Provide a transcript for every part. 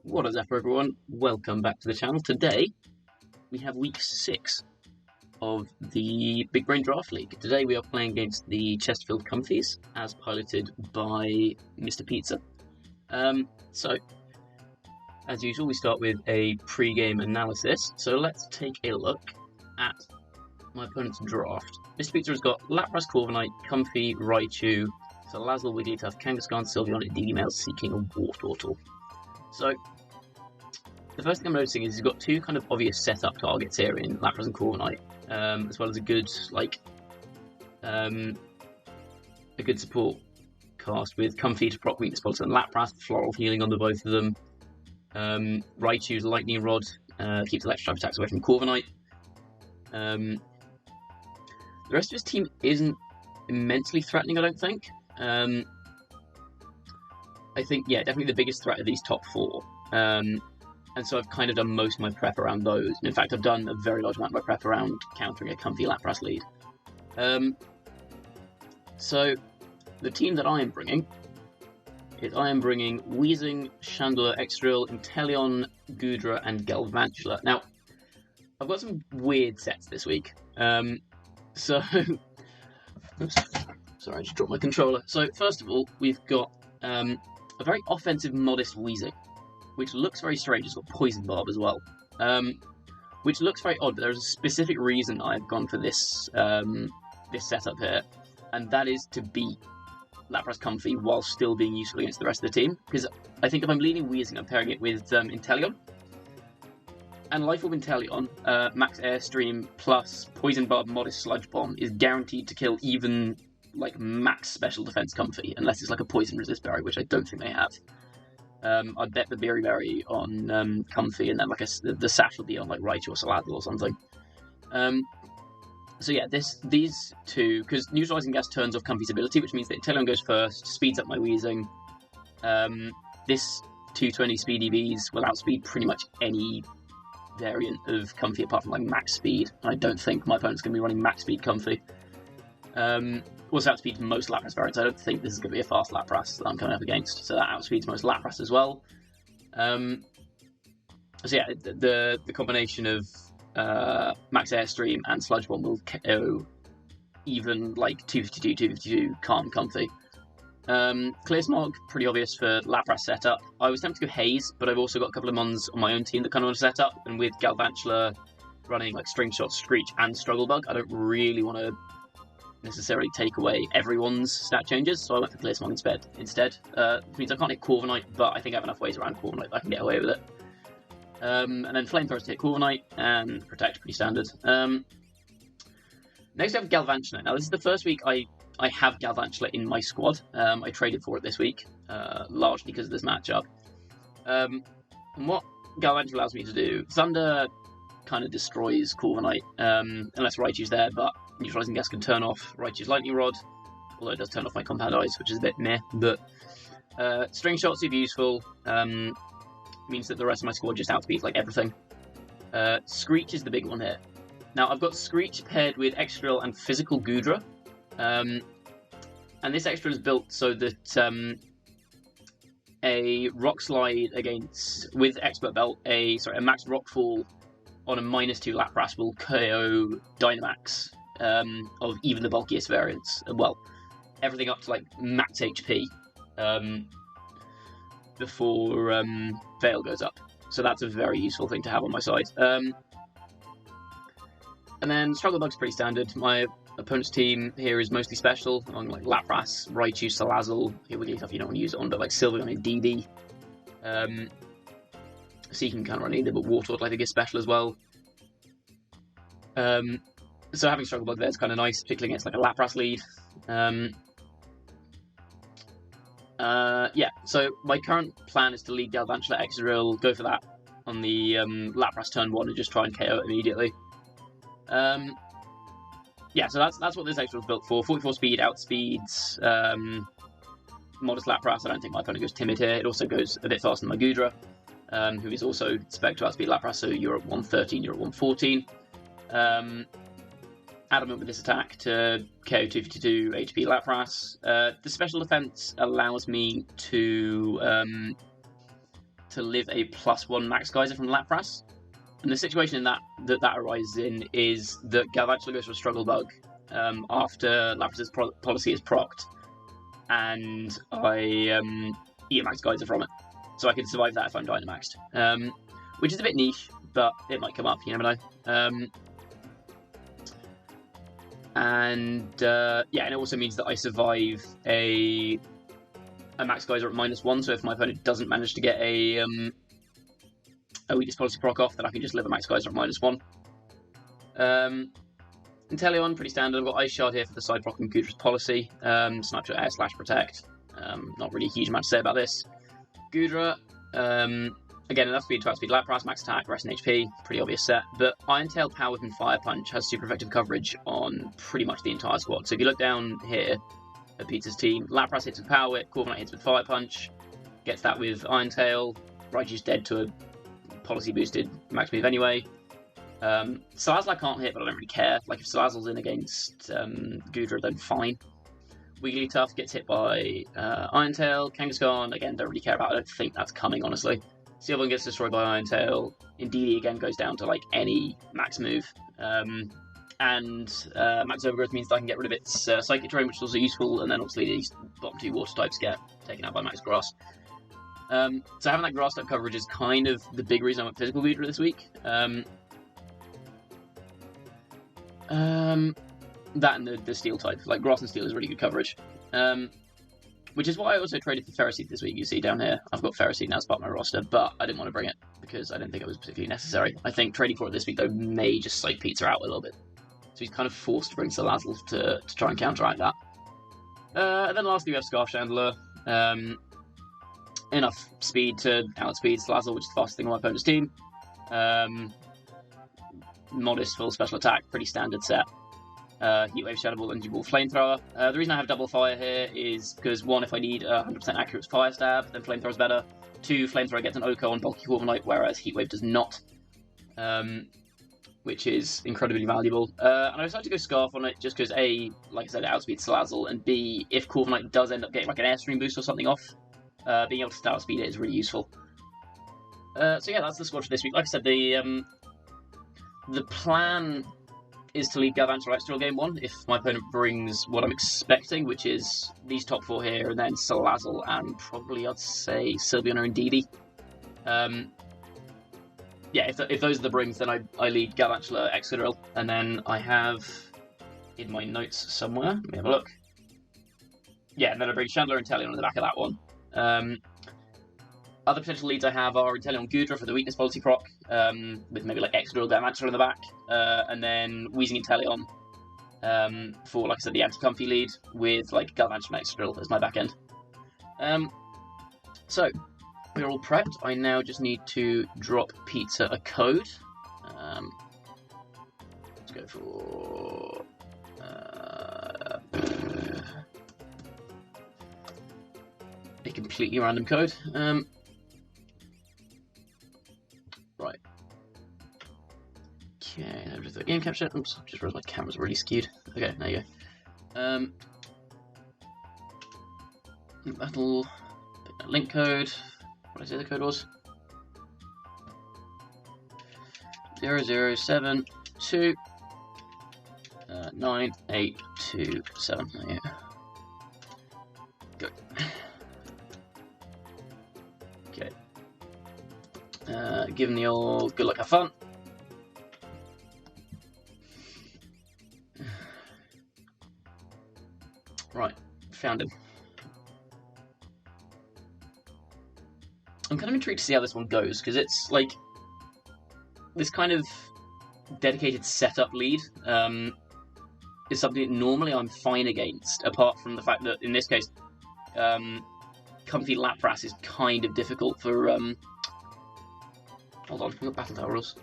What is up, everyone? Welcome back to the channel. Today we have week 6 of the Big Brain Draft League. Today we are playing against the Chesterfield Comfeys, as piloted by Mr. Pizza. So, as usual, we start with a pre-game analysis. So let's take a look at my opponent's draft. Mr. Pizza has got Lapras, Corviknight, Comfey, Raichu, Salazzle, Wigglytuff, Kangaskhan, Sylveon, and DD seeking a Wartortle. So, the first thing I'm noticing is he's got two kind of obvious setup targets here in Lapras and Corviknight, as well as a good support cast with Comfey to proc weakness policy and Lapras, Floral Healing on the both of them. Raichu's Lightning Rod keeps electric type attacks away from Corviknight. The rest of his team isn't immensely threatening, I don't think. I think, yeah, definitely the biggest threat of these top four. And so I've kind of done most of my prep around those. And in fact, I've done a very large amount of my prep around countering a Comfey Lapras lead. So the team that I am bringing is Weezing, Chandler, Extrill, Inteleon, Goodra, and Galvantula. Now, I've got some weird sets this week. Oops, sorry, I just dropped my controller. So first of all, we've got a very offensive, modest Weezing, which looks very strange. It's got Poison Barb as well, which looks very odd, but there's a specific reason I've gone for this this setup here, and that is to beat Lapras Comfey while still being useful against the rest of the team, because I think if I'm leading Weezing, I'm pairing it with Inteleon. And Life Orb Inteleon, Max Airstream plus Poison Barb Modest Sludge Bomb is guaranteed to kill even like max special defense Comfey, unless it's like a Poison Resist Berry, which I don't think they have. I'd bet the Berry on Comfey, and then like the Sash will be on like Raichu or Salazzle or something. So yeah, these two, because Neutralizing Gas turns off Comfey's ability, which means that Inteleon goes first, speeds up my Weezing. This 220 Speedy Bees will outspeed pretty much any variant of Comfey apart from like max speed. I don't think my opponent's going to be running max speed Comfey. Also outspeeds most Lapras variants. I don't think this is going to be a fast Lapras that I'm coming up against, so that outspeeds most Lapras as well. So yeah, the combination of Max Airstream and Sludge Bomb will KO even like 252 calm Comfey. Clear Smog, pretty obvious for Lapras setup. I was tempted to go Haze, but I've also got a couple of Mons on my own team that kind of want to set up, and with Galvantula running like String Shot, Screech, and Struggle Bug, I don't really want to necessarily take away everyone's stat changes, so I went for Clear Smog instead. Which means I can't hit Corviknight, but I think I have enough ways around Corviknight that I can get away with it. And then Flamethrower to hit Corviknight, and Protect, pretty standard. Next I have Galvantula. Now this is the first week I have Galvantula in my squad. I traded for it this week, largely because of this matchup. And what Galvantula allows me to do, Thunder kind of destroys Corviknight, unless Raichu's there, but Neutralizing Gas can turn off Raichu's Lightning Rod, although it does turn off my Compound Eyes, which is a bit meh, but String Shot's super useful, means that the rest of my squad just outspeeds like everything. Screech is the big one here. Now, I've got Screech paired with Extrill and Physical Goodra, and this Extrill is built so that a Rock Slide with Expert Belt, a Max Rockfall on a -2 Lapras will KO Dynamax of even the bulkiest variants. Well, everything up to like max HP before Veil goes up. So that's a very useful thing to have on my side. And then Struggle Bug's pretty standard. My opponent's team here is mostly special, along like Lapras, Raichu, Salazzle, Wigglytuff you don't want to use it on, but like Sylveon and DD. So you can kind of run either, but Wartortle I think is special as well. So having Struggle Bug there is kind of nice, particularly against like a Lapras lead. Yeah, so my current plan is to lead Galvantula Extrill, go for that on the Lapras turn 1 and just try and KO it immediately. Yeah, so that's what this Extrill is built for. 44 speed, outspeeds modest Lapras. I don't think my opponent goes timid here. It also goes a bit faster than my Goodra, who is also spec to outspeed Lapras, so you're at 113, you're at 114. Adamant with this attack to KO 252 HP Lapras. The special defense allows me to to live a +1 Max Geyser from Lapras. And the situation in that arises in is that Galvantula goes for a struggle bug after Lapras's policy is procced, and I eat a Max Geyser from it. So I can survive that if I'm Dynamaxed. Which is a bit niche, but it might come up, you never know. And it also means that I survive a Max Geyser at -1, so if my opponent doesn't manage to get a Weakness Policy proc off, then I can just live a Max Geyser at -1. Inteleon, pretty standard. I've got Ice Shard here for the side proc and Gudra's policy. Snapshot Air / Protect. Not really a huge amount to say about this. Gudra, again, enough speed to outspeed Lapras, max attack, rest in HP, pretty obvious set. But Iron Tail, Power Whip, and Fire Punch has super effective coverage on pretty much the entire squad. So if you look down here at Peter's team, Lapras hits with Power Whip, Corviknight hits with Fire Punch, gets that with Iron Tail, Raichu's dead to a policy boosted max move anyway. Salazzle I can't hit, but I don't really care. Like, if Salazzle's in against Gudra, then fine. Wigglytuff gets hit by Iron Tail. Kangaskhan, again, don't really care about it. I don't think that's coming, honestly. Sealbone gets destroyed by Iron Tail. Indeedee, again, goes down to, like, any max move. And Max Overgrowth means that I can get rid of its Psychic Terrain, which is also useful, and then obviously these bottom 2 water types get taken out by Max Grass. So having that Grass type coverage is kind of the big reason I went Physical Gudra this week. That and the Steel type. Like, Grass and Steel is really good coverage. Which is why I also traded for Ferroseed this week. You see down here, I've got Ferroseed now as part of my roster, but I didn't want to bring it because I didn't think it was particularly necessary. I think trading for it this week, though, may just psych Pizza out a little bit. So he's kind of forced to bring Salazzle to try and counteract that. And then lastly, we have Scarf Chandler. Enough speed to outspeed Salazzle, which is the fastest thing on my opponent's team. Modest full special attack, pretty standard set. Heat Wave, Shadow Ball, Energy Ball, Flamethrower. The reason I have double fire here is because, 1, if I need 100% accurate Fire Stab, then Flamethrower is better. 2, Flamethrower gets an Oko on bulky Corviknight, whereas Heat Wave does not, which is incredibly valuable. And I decided to go Scarf on it just because, A, like I said, it outspeeds Salazzle, and B, if Corviknight does end up getting like an Airstream boost or something off, being able to outspeed it is really useful. So yeah, that's the squad for this week. Like I said, the plan is to leave Galvantula extra game 1 if my opponent brings what I'm expecting, which is these top 4 here, and then Salazzle, and probably I'd say Sylveon or Indeedee. Yeah, if those are the brings, then I lead Galvantula Excadrill, and then I have in my notes somewhere, let me have a look. Yeah, and then I bring Chandler and Inteleon on the back of that one. Other potential leads I have are Inteleon Gudra for the weakness policy proc, with maybe like Excadrill Galvantula in the back, and then Weezing Inteleon for, like I said, the anti-Comfey lead, with like Galvantula and Excadrill as my back end. So, we're all prepped. I now just need to drop Pizza a code. Let's go for... a completely random code. Right. Okay, now just the game capture. Oops, I just realised my camera's really skewed. Okay, there you go. That'll pick that link code. What did I say the code was? 0072 9827. There you go. Good. Okay. Give him the old good luck, have fun. Right, found him. I'm kind of intrigued to see how this one goes, because it's like this kind of dedicated setup lead is something that normally I'm fine against, apart from the fact that in this case Comfey Lapras is kind of difficult for hold on, we've got Battle Tower rules.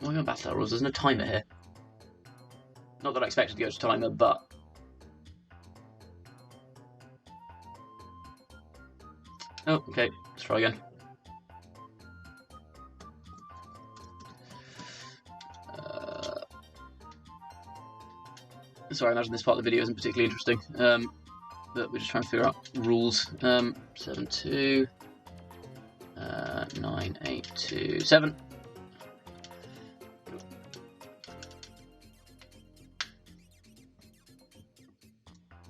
Why on Battle Tower rules? There's no timer here. Not that I expected to go to timer, but oh, okay, let's try again. Sorry, I imagine this part of the video isn't particularly interesting, but we're just trying to figure out rules. 7, 2, 9, 8, 2, 7.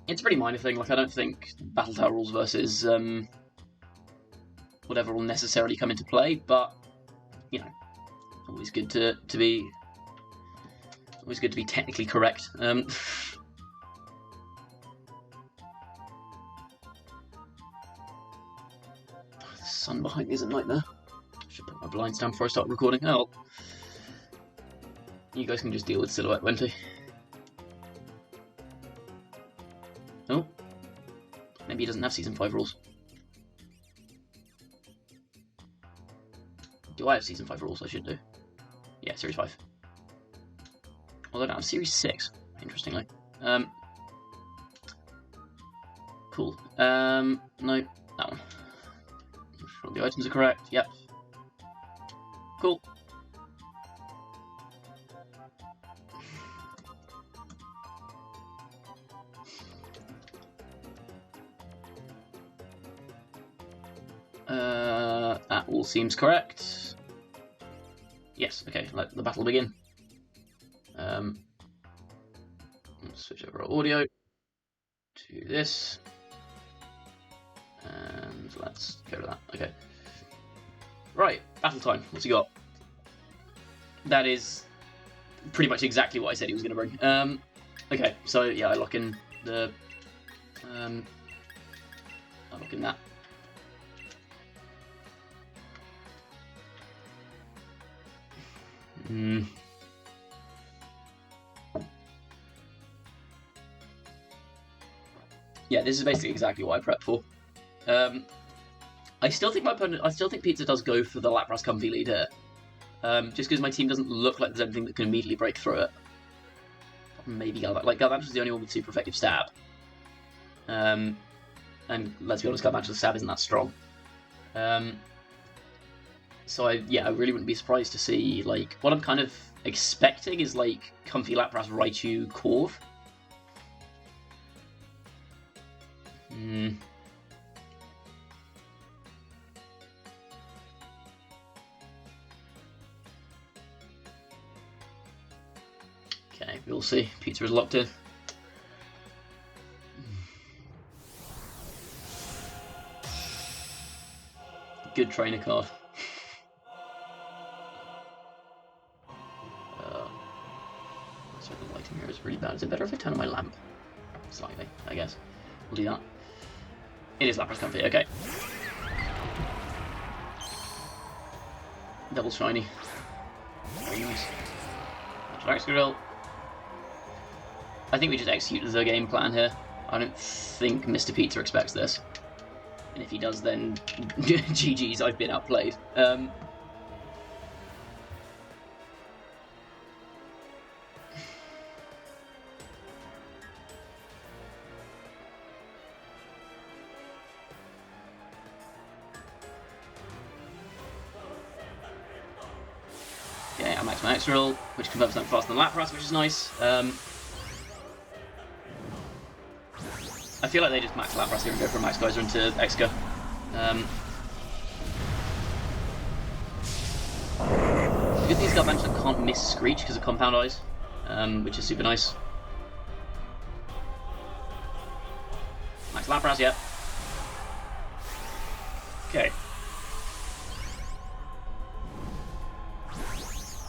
It's a pretty minor thing. Like, I don't think Battle Tower rules versus whatever will necessarily come into play, but you know, always good to be technically correct. The sun behind me is a nightmare. I should put my blinds down before I start recording. Oh, you guys can just deal with silhouette, won't you? Oh, maybe he doesn't have Season 5 rules. Do I have Season 5 rules? I should do. Yeah, Series 5. Although I don't have Series 6, interestingly. Cool. No, that one. I'm sure the items are correct. Yep. Cool. That all seems correct. Yes, okay, let the battle begin. Let's switch over our audio to this. And let's go to that. Okay. Right, battle time. What's he got? That is pretty much exactly what I said he was going to bring. Okay, so yeah, I lock in the... I lock in that. Yeah, this is basically exactly what I prepped for. I still think Pizza does go for the Lapras Comfey lead here. Just because my team doesn't look like there's anything that can immediately break through it. Maybe Galvantuz. Like, Galvantuz is the only one with super effective stab. And let's be honest, Galvantuz's stab isn't that strong. So I really wouldn't be surprised to see, like, what I'm kind of expecting is, like, Comfey Lapras Raichu Corv. Okay, we'll see. Pizza is locked in. Good trainer card. So the lighting here is really bad. Is it better if I turn on my lamp? Slightly, I guess. We'll do that. It is Lapras Comfey, okay. Double shiny. Very nice. Max Grill. I think we just execute the game plan here. I don't think Mr. Pizza expects this. And if he does, then GG's, I've been outplayed. Okay, I max my X-Drill, which confirms I'm faster than Lapras, which is nice. I feel like they just max Lapras here and go for a Max Geyser into Exca. The good thing is Galvantuz can't miss Screech because of Compound Eyes, which is super nice. Max Lapras, yep. Okay.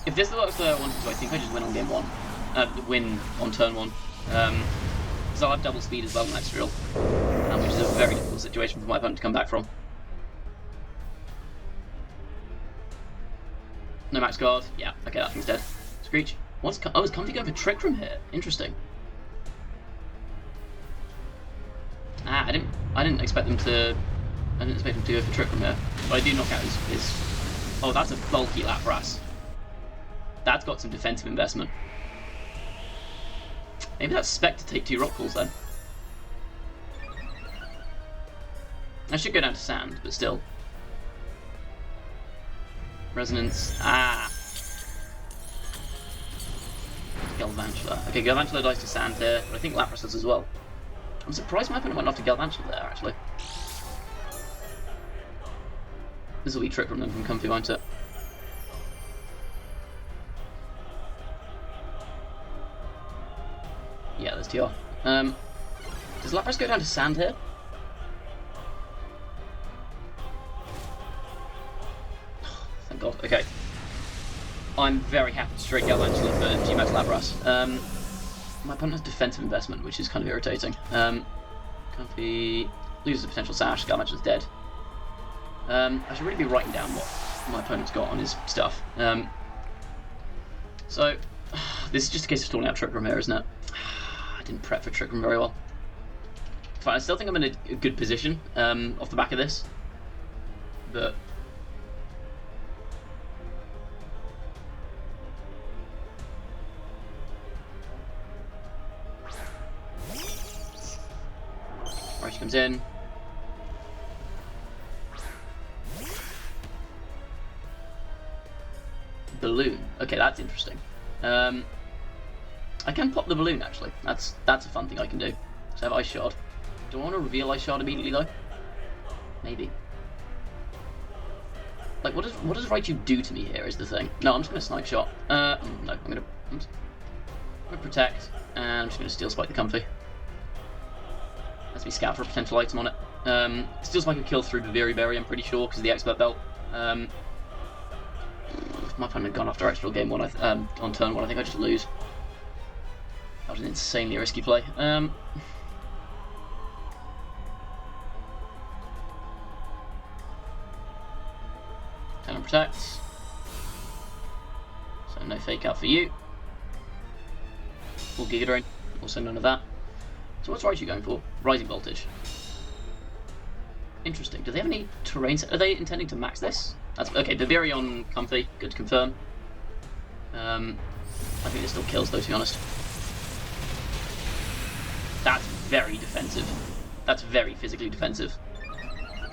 If this works the way I wanted to, I think I just win on game 1. Win on turn 1. Because I'll have double speed as well in X-Drill, which is a very difficult situation for my opponent to come back from. No Max Guard. Yeah, okay, that thing's dead. Screech. Is Comfey going for Trick from here? Interesting. I didn't expect them to. I didn't expect him to go for Trick from here. But I do knock out his. Oh, that's a bulky Lapras. That's got some defensive investment. Maybe that's Spec to take 2 Rock Calls then. I should go down to Sand, but still. Resonance. Galvantuz Galvantula. Okay, Galvantula dies to sand here, but I think Lapras does as well. I'm surprised my opponent went after Galvantula there, actually. This will be Trick Room then from Comfey, won't it? Yeah, there's TR. Does Lapras go down to sand here? Thank God. Okay. I'm very happy to straight Galvantula for Gmax Lapras. My opponent has defensive investment, which is kind of irritating. Comfey loses a potential sash, Galvantula's dead. I should really be writing down what my opponent's got on his stuff. So, this is just a case of stalling out Trick Room here, isn't it? I didn't prep for Trick Room very well. Fine, I still think I'm in a good position off the back of this. But... Right, she comes in. Balloon. Okay, that's interesting. I can pop the balloon, actually. That's a fun thing I can do. So I have Ice Shard. Do I want to reveal Ice Shard immediately, though? Maybe. Like, what does Raichu do to me here is the thing. No, I'm just going to Snipe Shot. No, I'm going to Protect, and I'm just going to Steel Spike the Comfey. Let's me scout for a potential item on it. Steel Spike will kill through the Berry, I'm pretty sure, because of the Expert Belt. If my opponent had gone after Extra game 1 on turn 1, I think I just lose. That was an insanely risky play. Cannon protects. So no fake out for you. Full Giga Drain. Also none of that. So what's Raichu going for? Rising Voltage. Interesting. Do they have any terrain? Are they intending to max this? That's okay. Viveri on Comfey. Good to confirm. I think this still kills though, to be honest. That's very defensive. That's very physically defensive.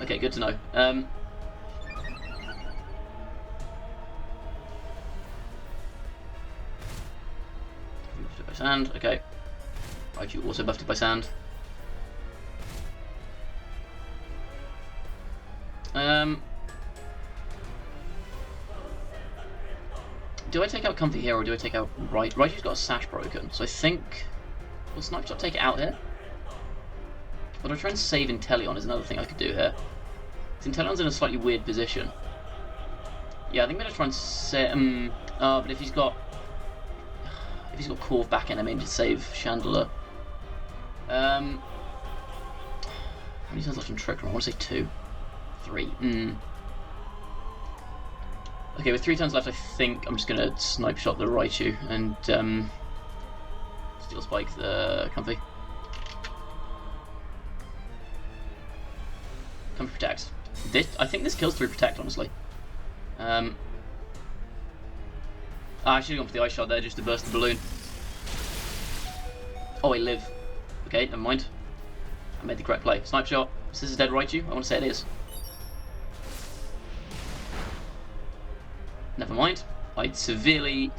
Okay, good to know. Buffed it by sand. Okay. Raichu also buffed it by sand. Do I take out Comfey here or do I take out Raichu? Raichu's got a sash broken, so I think... Will Snipe Shot take it out here? Or do I try and save Inteleon is another thing I could do here. Because Inteleon's in a slightly weird position. Yeah, I think I'm going to try and set... but if he's got... If he's got Corv back in, I mean to save Chandler. How many turns left in Trick Room? I want to say 2. 3. Okay, with 3 turns left, I think I'm just going to Snipe Shot the Raichu and Steel Spike the Comfey. Comfey protects. I think this kills through Protect, honestly. I should have gone for the Ice Shard there just to burst the balloon. Oh, I live. Okay, never mind. I made the correct play. Snipe Shot. Is this a dead Raichu? I want to say it is. Never mind. I severely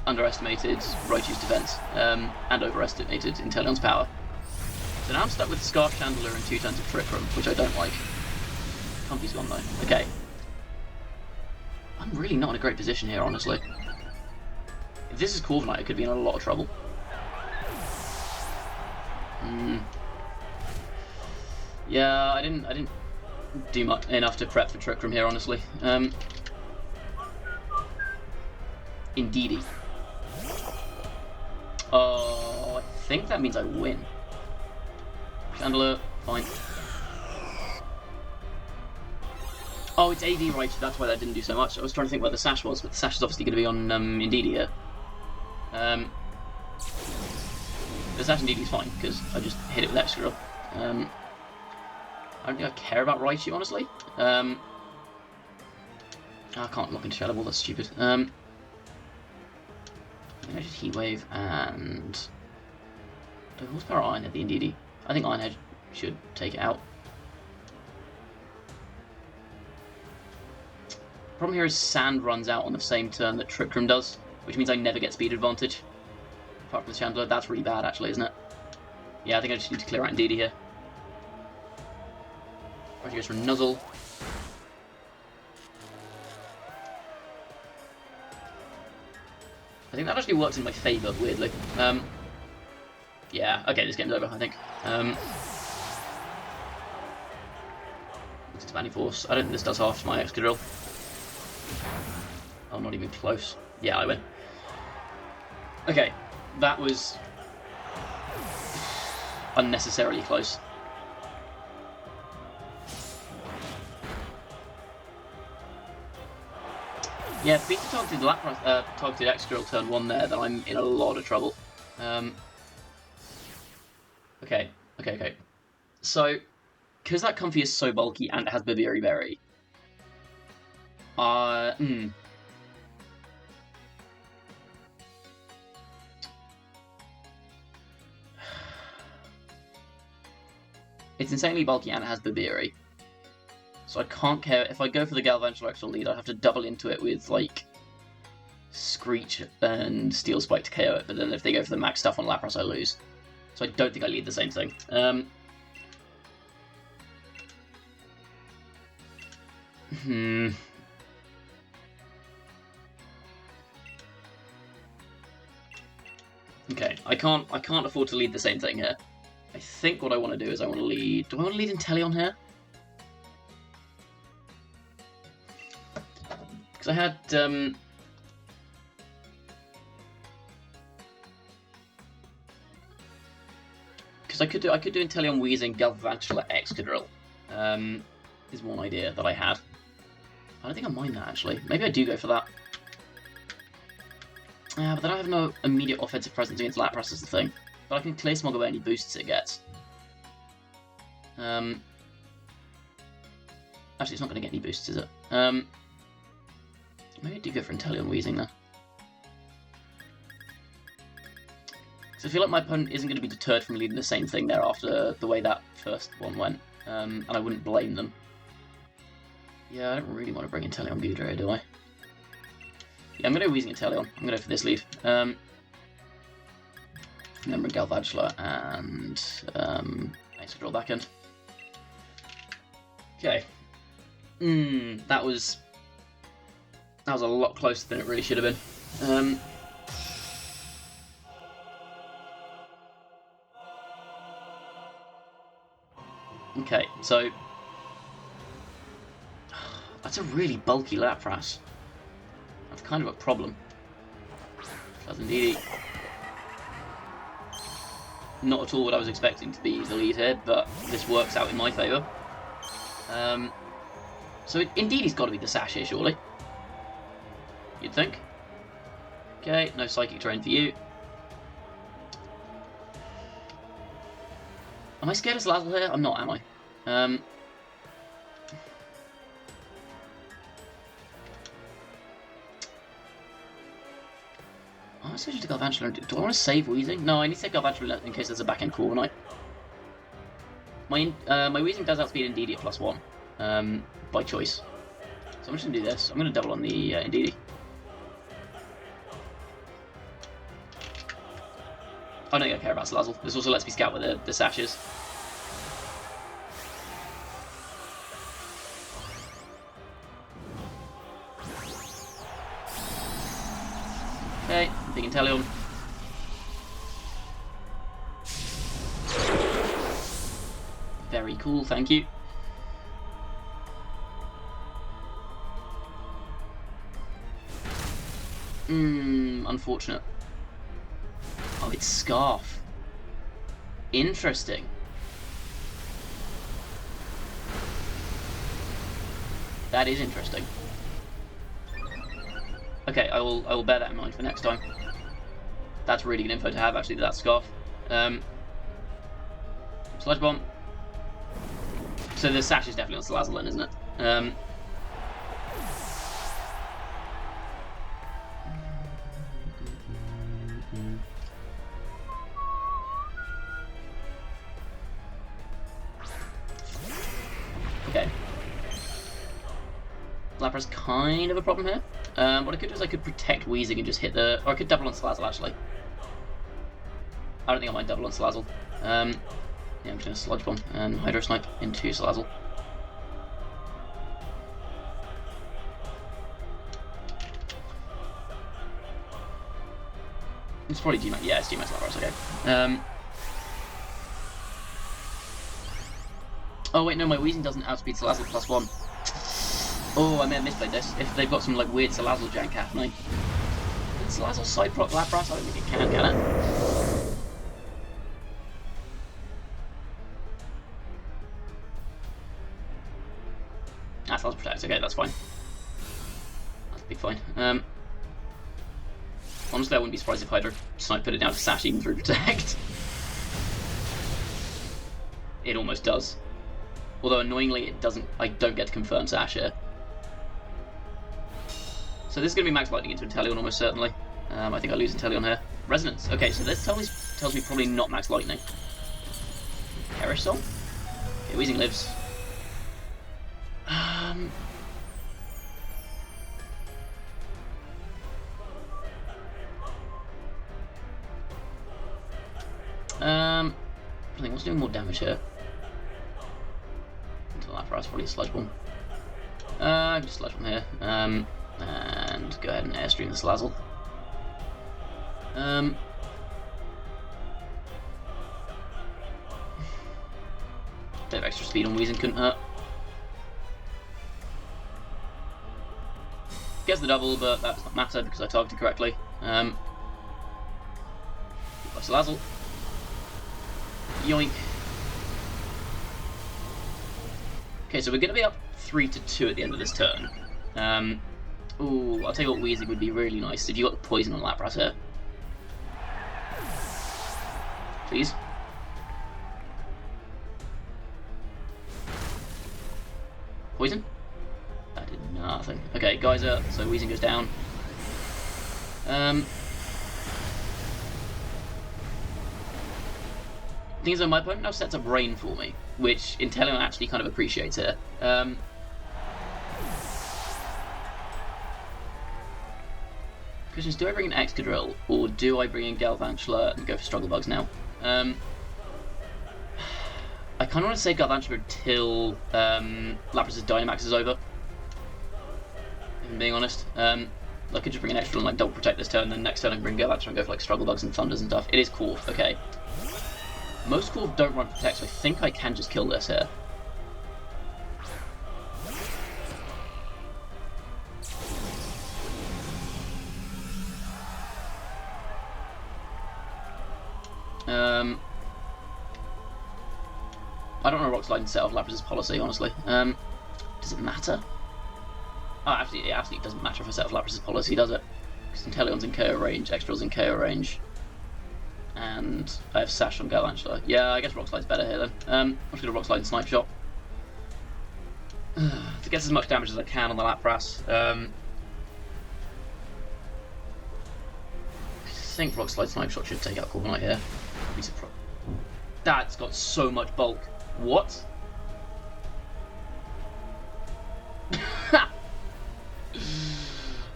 underestimated Raichu's defense and overestimated Inteleon's power. So now I'm stuck with Scarf Chandelier and 2 turns of Trick Room, which I don't like. Comfey's gone though. Okay. I'm really not in a great position here, honestly. If this is Corviknight, I could be in a lot of trouble. Yeah, I didn't do enough to prep for Trick Room here, honestly. Indeedy. Oh, I think that means I win. Chandelier, fine. Oh, it's AD Raichu, that's why that didn't do so much. I was trying to think where the sash was, but the sash is obviously going to be on Indeedee here. The sash Indeedee is fine, because I just hit it with Excadrill. I don't think I care about Raichu, honestly. I can't lock into Shadow Ball, that's stupid. I just Heat Wave and... Do I horsepower Iron Head the Indeedee? I think Iron Head should take it out. Problem here is Sand runs out on the same turn that Trick Room does. which means I never get speed advantage. Apart from the Chandler, that's really bad actually, isn't it? Yeah, I think I just need to clear out Indeedee here. Right, he goes for Nuzzle. I think that actually works in my favour, weirdly. Yeah, okay, this game's over, I think. It's Expanding Force. I don't think this does half to my Excadrill. Oh, not even close. Yeah, I win. Okay, that was unnecessarily close. Yeah, if Beat targeted Excadrill turn 1 there, then I'm in a lot of trouble. Okay. So, because that Comfey is so bulky and it has Babiri Berry, it's insanely bulky and it has Babiri. So I can't care. If I go for the Galvantula Extra lead, I have to double into it with, like, Screech and Steel Spike to KO it, but then if they go for the max stuff on Lapras, I lose. So I don't think I lead the same thing. Okay, I can't afford to lead the same thing here. I think what I want to do is I want to lead... Do I want to lead Inteleon here? Because I had... Because I could do Inteleon, Weezing, Galvantula, Excadrill. Is one idea that I had. I don't think I mind that, actually. Maybe I do go for that. But then I have no immediate offensive presence against Lapras is the thing. But I can clear Smog away any boosts it gets. Actually, it's not going to get any boosts, is it? Maybe I do go for Inteleon Weezing then. Because I feel like my opponent isn't going to be deterred from leading the same thing there after the way that first one went. And I wouldn't blame them. Yeah, I don't really want to bring Inteleon Goodra, do I? Yeah, I'm going to go Weezing Inteleon. I'm going to go for this lead. And then bring Galvantula and Excadrill back in. Okay. That was a lot closer than it really should have been. Okay, so that's a really bulky Lapras. That's kind of a problem. That's indeed not at all what I was expecting to be the lead here, but this works out in my favour. So indeed he's got to be the Sash here, surely. You'd think. Okay, no Psychic Terrain for you. Am I scared of Salazzle here? I'm not, am I? I'm switching to Galvantula. Do I want to save Weezing? No, I need to save Galvantula in case there's a back-end call, right? My Weezing does outspeed Indeedee at +1, by choice. So I'm just going to do this. I'm going to double on the Indeedee. I don't care about Salazzle. This also lets me scout where the Sash is. Okay, big Inteleon. Very cool, thank you. Unfortunate. Oh, it's Scarf. Interesting. That is interesting. Okay, I will bear that in mind for next time. That's really good info to have, actually, that Scarf. Sludge Bomb. So the Sash is definitely on Salazzle then, isn't it? Okay. Lapras kind of a problem here. What I could do is I could protect Wheezing and just hit the... Or I could double on Salazzle, actually. I don't think I mind double on Salazzle. Yeah, I'm just going to Sludge Bomb and Hydro Snipe into Salazzle. It's probably G-Max. Yeah, it's G-Max Lapras, okay. Oh wait, no, my Weezing doesn't outspeed Salazzle +1. Oh, I may have misplayed this. If they've got some like weird Salazzle jank happening. Can Salazzle side proc Lapras? I don't think it can it? That's Salazzle Protect, okay, that's fine. That'll be fine. Honestly, I wouldn't be surprised if Hydro Snipe put it down to Sash even through Protect. It almost does. Although annoyingly it doesn't, I don't get to confirm Sash here. So this is going to be Max Lightning into Inteleon almost certainly. I think I lose Inteleon here. Resonance. Okay, so this tells me probably not Max Lightning. Perish Song? Okay, Weezing lives. I think what's doing more damage here? Until Lapras, probably a Sludge Bomb. Just Sludge Bomb here. And go ahead and Airstream the Salazzle. Bit of extra speed on Weezing couldn't hurt. Gets the double, but that does not matter because I targeted correctly. Salazzle. Yoink. Okay, so we're going to be up 3-2 at the end of this turn. Ooh, I'll tell you what, Weezing would be really nice if you got the poison on Lapras here. Please. Poison? That did nothing. Okay, Geyser, so Weezing goes down. The thing is, though, my opponent now sets up Rain for me, which Inteleon actually kind of appreciates here. Question is, do I bring in Excadrill, or do I bring in Galvantula and go for Struggle Bugs now? I kind of want to save Galvantula until Lapras' Dynamax is over, if I'm being honest. I could just bring an Excadrill and like double protect this turn, then next turn I can bring Galvantula and go for like Struggle Bugs and Thunders and stuff. It is Corf, okay. Most Corf don't run Protect, so I think I can just kill this here. I don't know Rock Slide and set off Lapras' policy, honestly. Does it matter? Oh, actually, it absolutely doesn't matter if I set off Lapras' policy, does it? Because Inteleon's in KO range, Excadrill's in KO range. And I have Sash on Galvantula. Yeah, I guess Rock Slide's better here then. I'm just going to Rock Slide and Snipe Shot. To get as much damage as I can on the Lapras. I think Rock Slide Snipe Shot should take out Corviknight here. I'd be surprised. That's got so much bulk. What?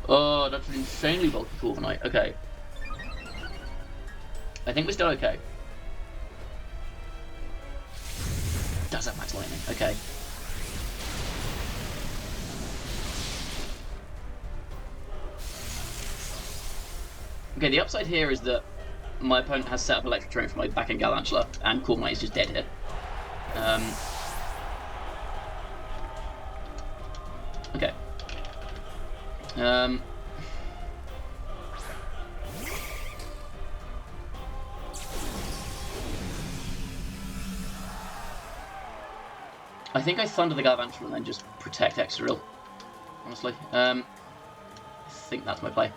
Oh, that's an insanely bulky Corviknight. Okay. I think we're still okay. Does have Max Lightning. Okay. Okay, the upside here is that my opponent has set up Electric Terrain for my back-end Galvantula, and Corviknight is just dead here. Okay. I think I Thunder the Galvantula and then just protect Excadrill, honestly. I think that's my play.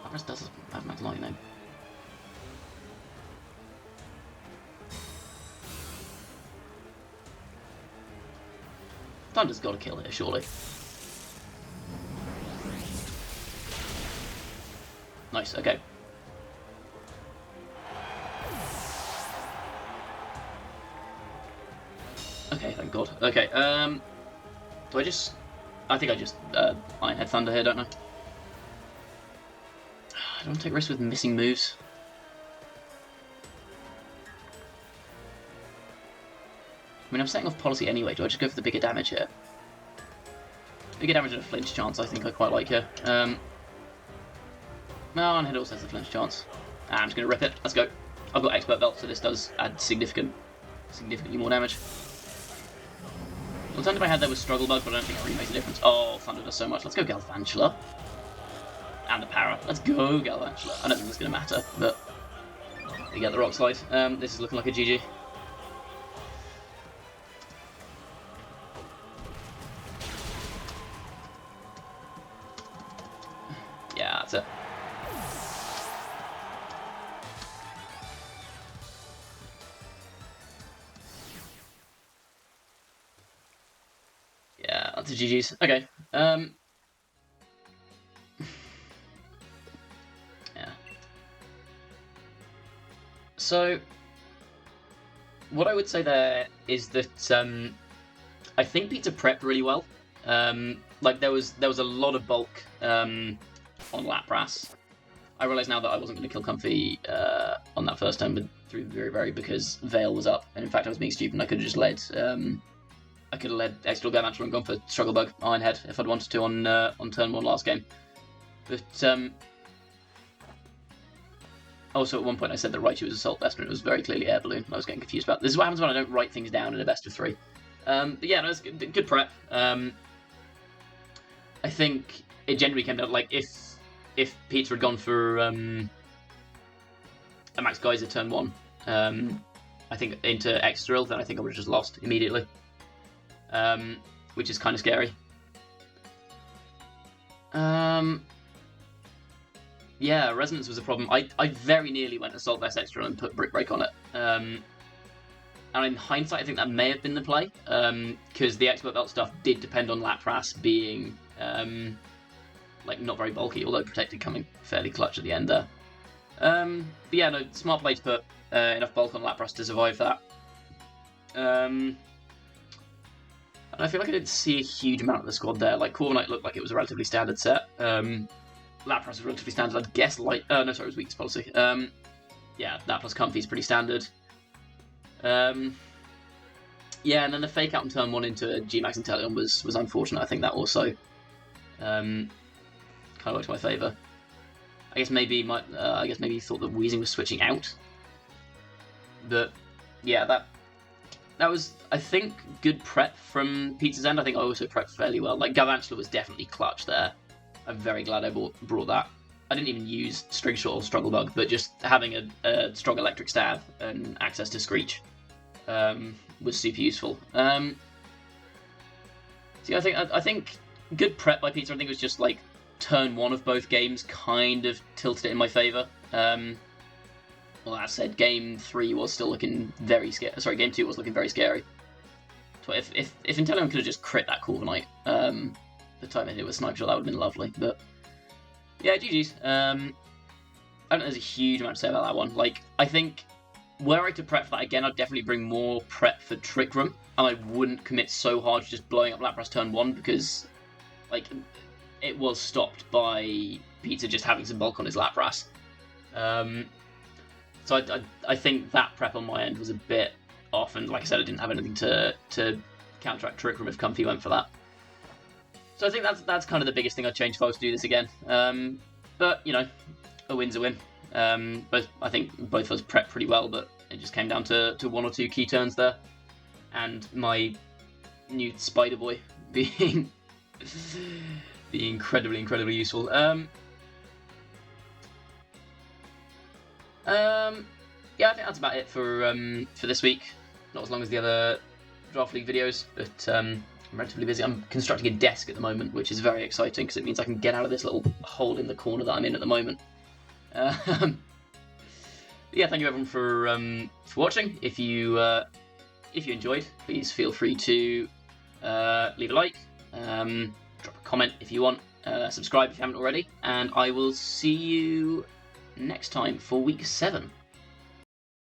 Lapras does have Max Lightning. Thunder's got to kill here, surely. Nice, okay. Okay, thank God. Okay, Do I just... I think I just Ironhead Thunder here, don't I? I don't want to take risks with missing moves. I mean, I'm setting off policy anyway. Do I just go for the bigger damage here? Bigger damage and a flinch chance, I think I quite like here. No, Ironhead also has a flinch chance. I'm just going to rip it. Let's go. I've got Expert Belt, so this does add significantly more damage. The alternative I had there was Struggle Bug, but I don't think it really makes a difference. Oh, Thunder does so much. Let's go Galvantula. And the Para. Let's go Galvantula. I don't think that's going to matter, but you get the Rock Slide. This is looking like a GG. Yeah, that's it. Yeah, that's a GG's. Okay. Yeah. So, what I would say there is that I think Pizza prepped really well. Like there was a lot of bulk on Lapras. I realise now that I wasn't going to kill Comfey on that first turn through very because Veil was up, and in fact I was being stupid. And I could have just led Extra Galvantula and gone for Struggle Bug Ironhead if I'd wanted to on turn 1 last game. But also at one point I said that Raichu was Assault Vest, and it was very clearly Air Balloon. I was getting confused about. This is what happens when I don't write things down in a best of 3. But yeah, no, it was good prep. I think it generally came down like if Pizza had gone for a Max Geyser turn 1, I think into X Drill, then I think I would have just lost immediately, which is kind of scary. Yeah, Resonance was a problem. I very nearly went Assault Vest X Drill and put Brick Break on it. And in hindsight, I think that may have been the play, because the Expert Belt stuff did depend on Lapras being like not very bulky, although Protected coming fairly clutch at the end there. But yeah, no, smart play to put enough bulk on Lapras to survive that. And I feel like I didn't see a huge amount of the squad there. Like Corviknight looked like it was a relatively standard set. Lapras was relatively standard. I'd guess light. No, sorry, it was weakness policy. Yeah, that plus Comfey's pretty standard. Yeah, and then the fake out in turn 1 into Gmax Inteleon was unfortunate. I think that also kind of worked in my favour. I guess maybe he thought that Weezing was switching out. But yeah, that was, I think, good prep from Pizza's end. I think I also prepped fairly well. Like Galvantula was definitely clutch there. I'm very glad I brought that. I didn't even use String Shot or Struggle Bug, but just having a strong electric stab and access to Screech was super useful. See, I think good prep by Pizza. I think it was just like turn 1 of both games kind of tilted it in my favour. Well, that said, game 3 was still looking very scary. Sorry, game 2 was looking very scary. So if Inteleon could have just crit that Corviknight, the time I hit it with Sniper Shot, that would have been lovely. But yeah, GG's. I don't think there's a huge amount to say about that one. Like, I think were I to prep for that again, I'd definitely bring more prep for Trick Room, and I wouldn't commit so hard to just blowing up Lapras turn 1 because, like, it was stopped by Pizza just having some bulk on his Lapras. So I think that prep on my end was a bit off, and like I said, I didn't have anything to counteract Trick Room if Comfey went for that. So I think that's kind of the biggest thing I'd change if I was to do this again. But, you know, a win's a win. I think both of us prepped pretty well, but it just came down to 1 or 2 key turns there. And my new Spider Boy being incredibly useful. Yeah, I think that's about it for this week. Not as long as the other Draft League videos, but I'm relatively busy. I'm constructing a desk at the moment, which is very exciting because it means I can get out of this little hole in the corner that I'm in at the moment. Yeah, thank you everyone for watching. If you enjoyed, please feel free to leave a like, drop a comment if you want, subscribe if you haven't already, and I will see you next time for week 7.